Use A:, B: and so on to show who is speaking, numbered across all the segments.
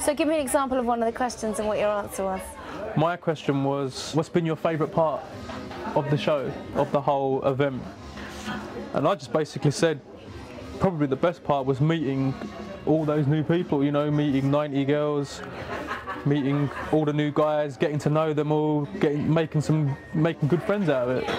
A: So give me an example of one of the questions and what your answer was.
B: My question was, what's been your favourite part of the show, of the whole event? And I just basically said, probably the best part was meeting all those new people, you know, meeting 90 girls, meeting all the new guys, getting to know them all, making good friends out of it.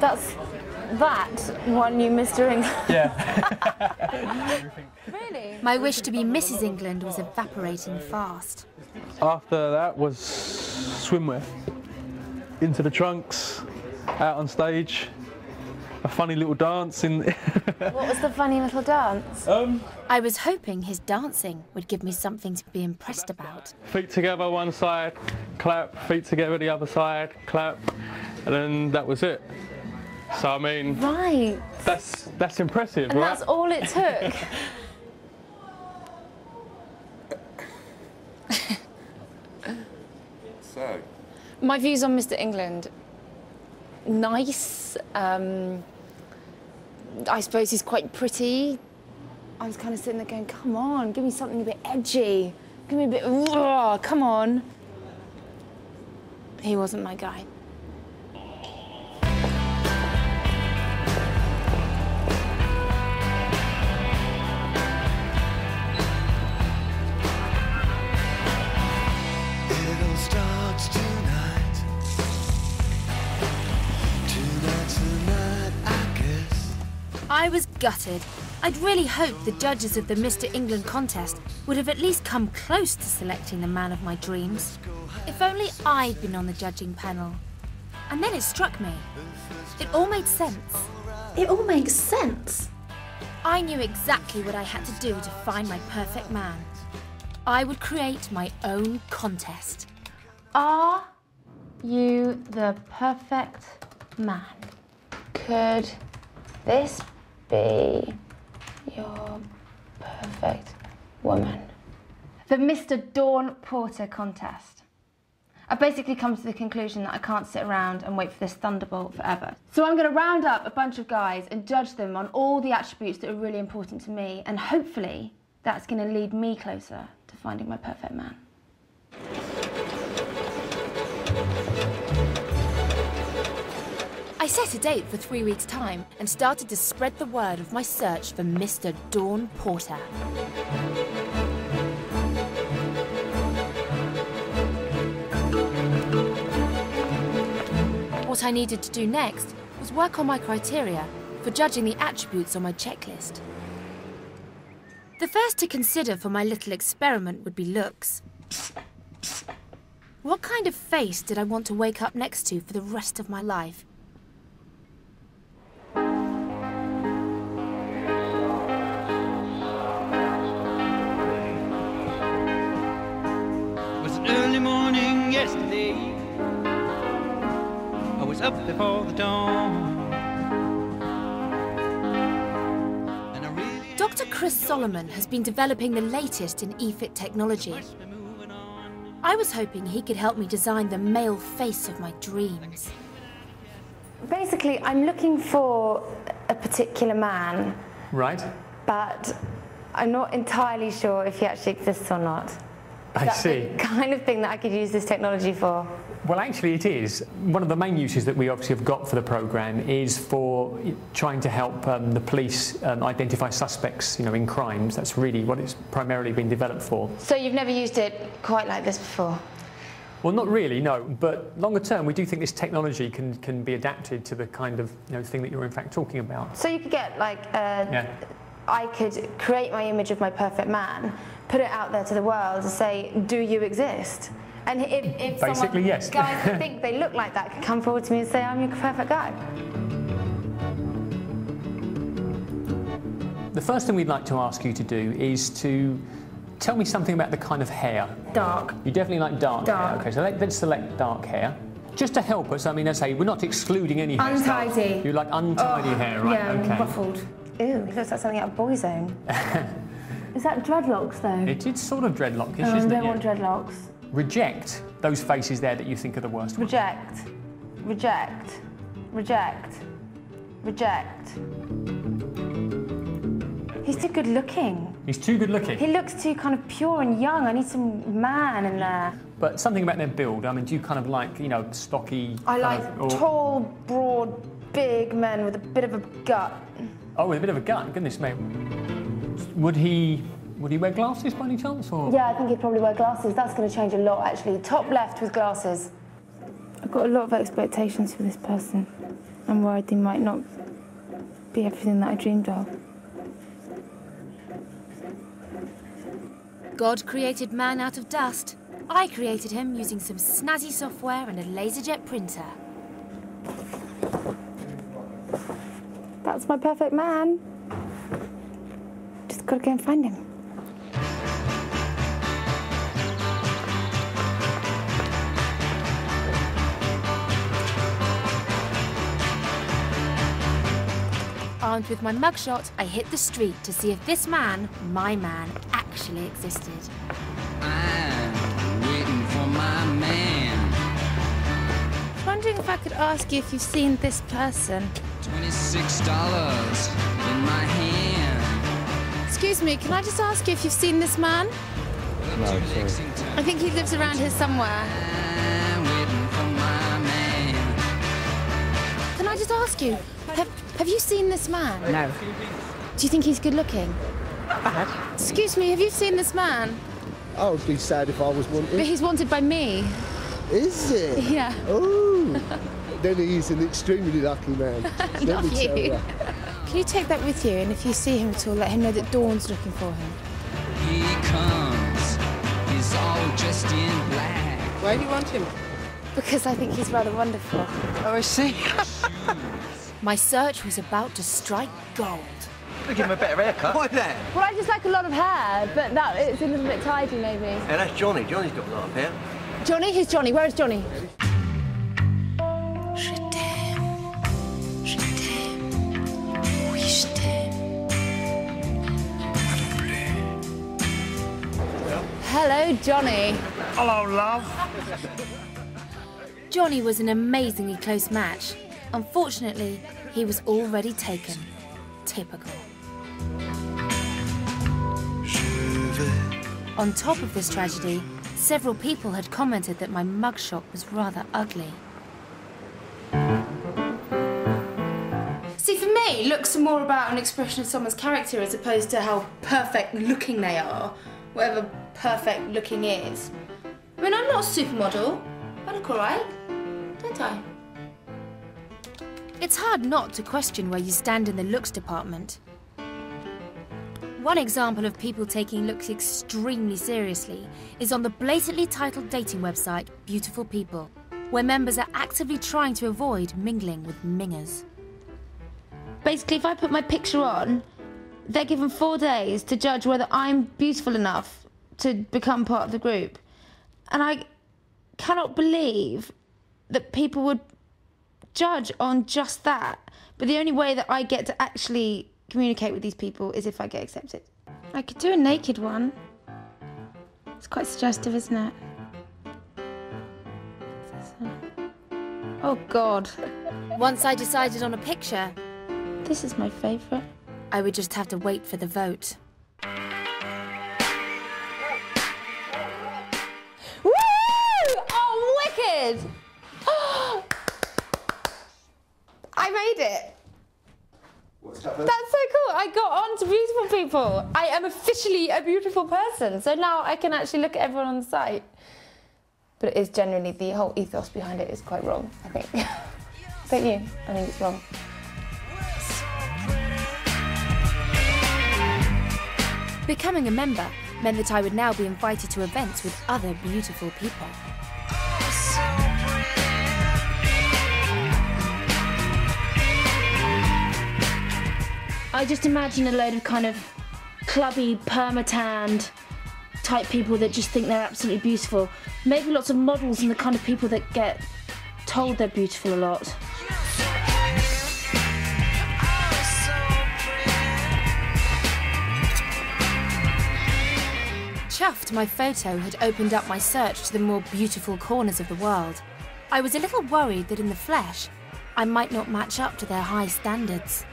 A: That won you Mr. England.
B: Yeah.
A: Really?
C: My wish to be Mrs. England was evaporating fast.
B: After that was swimwear. Into the trunks, out on stage, a funny little dance in.
A: What was the funny little dance?
C: I was hoping his dancing would give me something to be impressed about.
B: Feet together one side, clap, feet together the other side, clap, and then that was it. So I mean,
A: right.
B: That's impressive,
A: and
B: right?
A: That's all it took.
D: So,
A: my views on Mr. England. Nice. I suppose he's quite pretty. I was kind of sitting there going, come on, give me something a bit edgy. Give me a bit, come on. He wasn't my guy.
C: I was gutted. I'd really hoped the judges of the Mr. England contest would have at least come close to selecting the man of my dreams. If only I'd been on the judging panel. And then it struck me. It all made sense.
A: It all makes sense.
C: I knew exactly what I had to do to find my perfect man. I would create my own contest.
A: Are you the perfect man? Could this be your perfect woman? The Mr. Dawn Porter contest. I've basically come to the conclusion that I can't sit around and wait for this thunderbolt forever. So I'm going to round up a bunch of guys and judge them on all the attributes that are really important to me, and hopefully that's going to lead me closer to finding my perfect man.
C: I set a date for 3 weeks' time and started to spread the word of my search for Mr. Dawn Porter. What I needed to do next was work on my criteria for judging the attributes on my checklist. The first to consider for my little experiment would be looks. What kind of face did I want to wake up next to for the rest of my life?
E: Early morning yesterday, I was up before the dawn.
C: Dr. Chris Solomon has been developing the latest in eFit technology. I was hoping he could help me design the male face of my dreams.
A: Basically, I'm looking for a particular man.
F: Right.
A: But I'm not entirely sure if he actually exists or not.
F: I see.
A: The kind of thing that I could use this technology for.
F: Well, actually it is. One of the main uses that we obviously have got for the programme is for trying to help the police identify suspects, you know, in crimes. That's really what it's primarily been developed for.
A: So you've never used it quite like this before?
F: Well, not really, no. But longer term, we do think this technology can be adapted to the kind of thing that you're in fact talking about.
A: So you could get like I could create my image of my perfect man, put it out there to the world and say, do you exist? And if
F: basically, yes.
A: Guys who think they look like that could come forward to me and say, I'm your perfect guy.
F: The first thing we'd like to ask you to do is to tell me something about the kind of hair.
A: Dark.
F: You definitely like dark hair. Okay, so let's select dark hair. Just to help us, I mean, as I say, we're not excluding any hair.
A: Untidy.
F: You like untidy hair, right?
A: Yeah,
F: okay.
A: ruffled. Ew, it looks like something out of Boyzone. Is that dreadlocks, though?
F: It's sort of dreadlockish,
A: I
F: isn't it?
A: don't want dreadlocks.
F: Reject those faces there that you think are the worst ones.
A: Reject. Reject. Reject. Reject. He's too good looking.
F: He's too good looking.
A: He looks too kind of pure and young. I need some man in there.
F: But something about their build, I mean, do you kind of like, you know, stocky...
A: I like
F: or...
A: tall, broad, big men with a bit of a gut.
F: Oh, with a bit of a gut, goodness me. Would he wear glasses by any chance? Or?
A: Yeah, I think he'd probably wear glasses. That's going to change a lot, actually. Top left with glasses. I've got a lot of expectations for this person. I'm worried they might not be everything that I dreamed of.
C: God created man out of dust. I created him using some snazzy software and a laserjet printer.
A: That's my perfect man. Just gotta go and find him.
C: Armed with my mugshot, I hit the street to see if this man, my man, actually existed.
E: I'm waiting for my man.
A: I was wondering if I could ask you if you've seen this person.
E: $26 in my hand.
A: Excuse me, can I just ask you if you've seen this man?
D: No, sorry.
A: I think he lives around here somewhere.
E: I'm waiting for my man.
A: Can I just ask you, have you seen this man?
G: No.
A: Do you think he's good looking?
G: Bad.
A: Excuse me, have you seen this man?
D: I would be sad if I was
A: But
D: wanted.
A: he's wanted by me.
D: Is it?
A: Yeah.
D: Oh, then he's an extremely lucky man. Let me tell
A: you.
D: you.
A: Can you take that with you? And if you see him at all, let him know that Dawn's looking for him.
E: He comes. He's all dressed in black.
G: Why do you want him?
A: Because I think he's rather wonderful.
G: Oh, I see.
C: My search was about to strike gold.
H: Give him a better haircut. Why that?
A: Well, I just like a lot of hair, but it's a little bit tidy, maybe.
H: And that's Johnny. Johnny's got a lot of hair.
A: Johnny? Who's Johnny? Where is Johnny? Hello, Johnny.
H: Hello, love.
C: Johnny was an amazingly close match. Unfortunately, he was already taken. Typical. On top of this tragedy, several people had commented that my mugshot was rather ugly.
A: See, for me, looks are more about an expression of someone's character as opposed to how perfect looking they are, whatever perfect looking is. I mean, I'm not a supermodel. I look alright, don't I?
C: It's hard not to question where you stand in the looks department. One example of people taking looks extremely seriously is on the blatantly titled dating website Beautiful People, where members are actively trying to avoid mingling with mingers.
A: Basically, if I put my picture on, they're given 4 days to judge whether I'm beautiful enough to become part of the group. And I cannot believe that people would judge on just that. But the only way that I get to actually communicate with these people is if I get accepted. I could do a naked one. It's quite suggestive, isn't it? Oh, God.
C: Once I decided on a picture,
A: This is my favourite.
C: I would just have to wait for the vote.
A: Woo! Oh, wicked! I made it.
D: What's that?
A: That's so cool. I got on to Beautiful People. I am officially a beautiful person. So now I can actually look at everyone on the site. But it is generally, the whole ethos behind it is quite wrong, I think. Don't you? I think it's wrong.
C: Becoming a member meant that I would now be invited to events with other beautiful people.
A: I just imagine a load of kind of clubby, perma-tanned type people that just think they're absolutely beautiful. Maybe lots of models and the kind of people that get told they're beautiful a lot.
C: Chuffed my photo had opened up my search to the more beautiful corners of the world, I was a little worried that in the flesh, I might not match up to their high standards.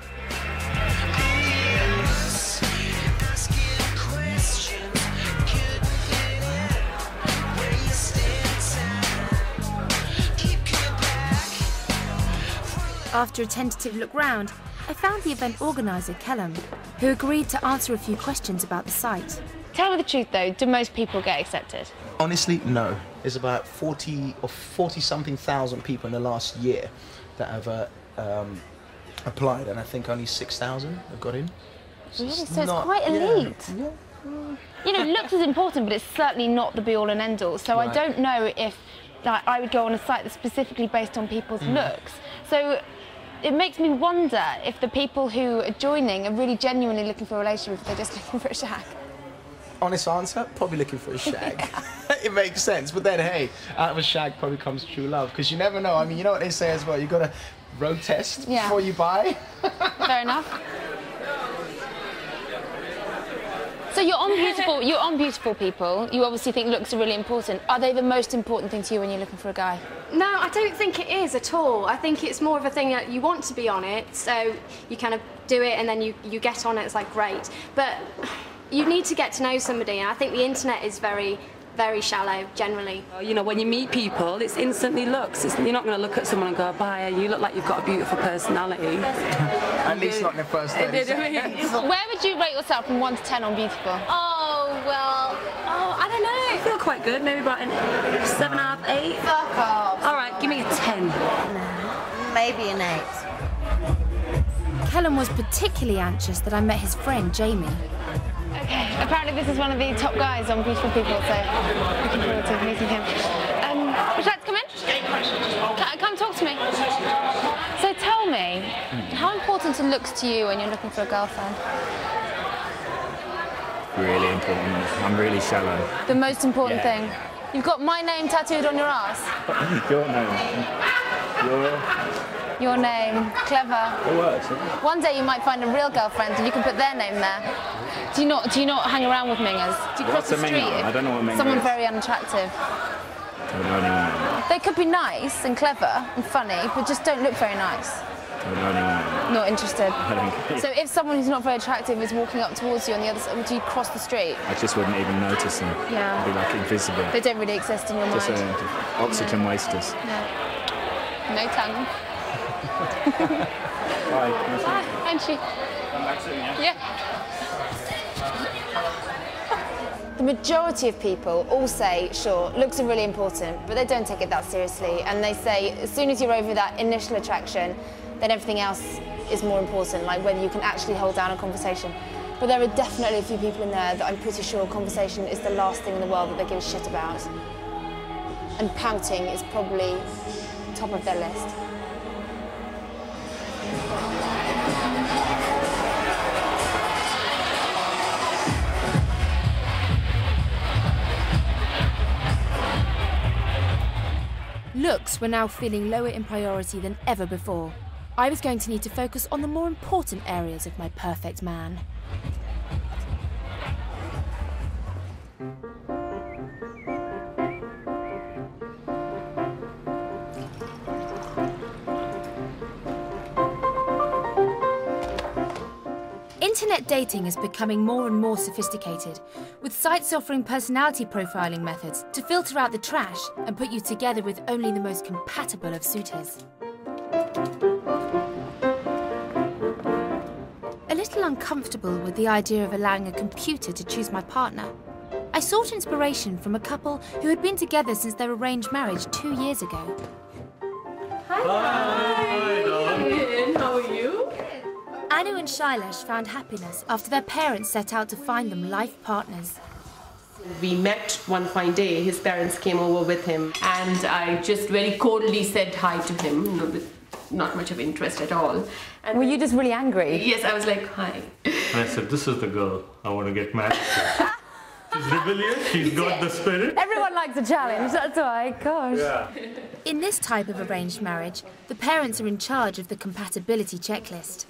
C: After a tentative look round, I found the event organiser, Kellum, who agreed to answer a few questions about the site.
A: Tell me the truth though, do most people get accepted?
I: Honestly, no. There's about 40-something thousand people in the last year that have applied, and I think only 6,000 have got in.
A: Really? So it's quite elite.
I: Yeah.
A: You know, looks is important, but it's certainly not the be-all and end-all. So
I: Right.
A: I don't know if I would go on a site that's specifically based on people's looks. So it makes me wonder if the people who are joining are really genuinely looking for a relationship, if they're just looking for a shag.
I: Honest answer, probably looking for a shag. It makes sense, but then hey, out of a shag probably comes true love, because you never know. I mean, you know what they say as well, you've got to road test before you buy.
A: Fair enough. So you're on beautiful people. You obviously think looks are really important. Are they the most important thing to you when you're looking for a guy?
J: No, I don't think it is at all. I think it's more of a thing that you want to be on it, so you kind of do it and then you get on it, it's like great. But you need to get to know somebody, and I think the internet is very shallow, generally.
G: You know, when you meet people, it's instantly looks. You're not going to look at someone and go, bye, you look like you've got a beautiful personality.
I: At least not in the first 30 seconds.
A: Where would you rate yourself from 1 to 10 on beautiful?
J: Oh, well, I don't know.
G: I feel quite good, maybe about an 7.5, 8.
J: Fuck off.
G: All right, give me a 10.
K: No, maybe an 8.
C: Kellum was particularly anxious that I met his friend, Jamie.
A: Okay, apparently this is one of the top guys on Beautiful People, so looking forward to meeting him. Would you like to come in? Come talk to me. So tell me, how important are looks to you when you're looking for a girlfriend?
L: Really important. I'm really shallow.
A: The most important thing? You've got my name tattooed on your ass?
L: Your name.
A: Your name. Clever.
L: It works.
A: One day you might find a real girlfriend and you can put their name there. Do you not hang around with mingers? Do you cross the street?
L: I don't know what minger
A: Someone
L: is.
A: very unattractive.
L: I don't know.
A: They could be nice and clever and funny, but just don't look very nice.
L: I don't know.
A: Not interested.
L: I don't care.
A: So if someone who's not very attractive is walking up towards you on the other side, would you cross the street?
L: I just wouldn't even notice them.
A: Yeah.
L: I'd be like invisible.
A: They don't really exist in your
L: Just
A: mind.
L: oxygen wasters.
A: No tongue.
L: Hi.
A: And she.
L: I'm back soon, yeah?
A: The majority of people all say, sure, looks are really important, but they don't take it that seriously. And they say, as soon as you're over that initial attraction, then everything else is more important, like whether you can actually hold down a conversation. But there are definitely a few people in there that I'm pretty sure conversation is the last thing in the world that they give a shit about. And pouting is probably top of their list.
C: Looks were now feeling lower in priority than ever before. I was going to need to focus on the more important areas of my perfect man. Internet dating is becoming more and more sophisticated, with sites offering personality profiling methods to filter out the trash and put you together with only the most compatible of suitors. A little uncomfortable with the idea of allowing a computer to choose my partner, I sought inspiration from a couple who had been together since their arranged marriage 2 years ago.
G: Hi, darling. How are you?
C: Anu and Shailesh found happiness after their parents set out to find them life partners.
M: We met one fine day, his parents came over with him, and I just very coldly said hi to him, you know, with not much of interest at all. And
A: were you just really angry?
M: Yes, I was like, hi.
N: And I said, this is the girl I want to get married to. She's rebellious, she's got the spirit.
A: Everyone likes a challenge, that's why, gosh.
N: Yeah.
C: In this type of arranged marriage, the parents are in charge of the compatibility checklist.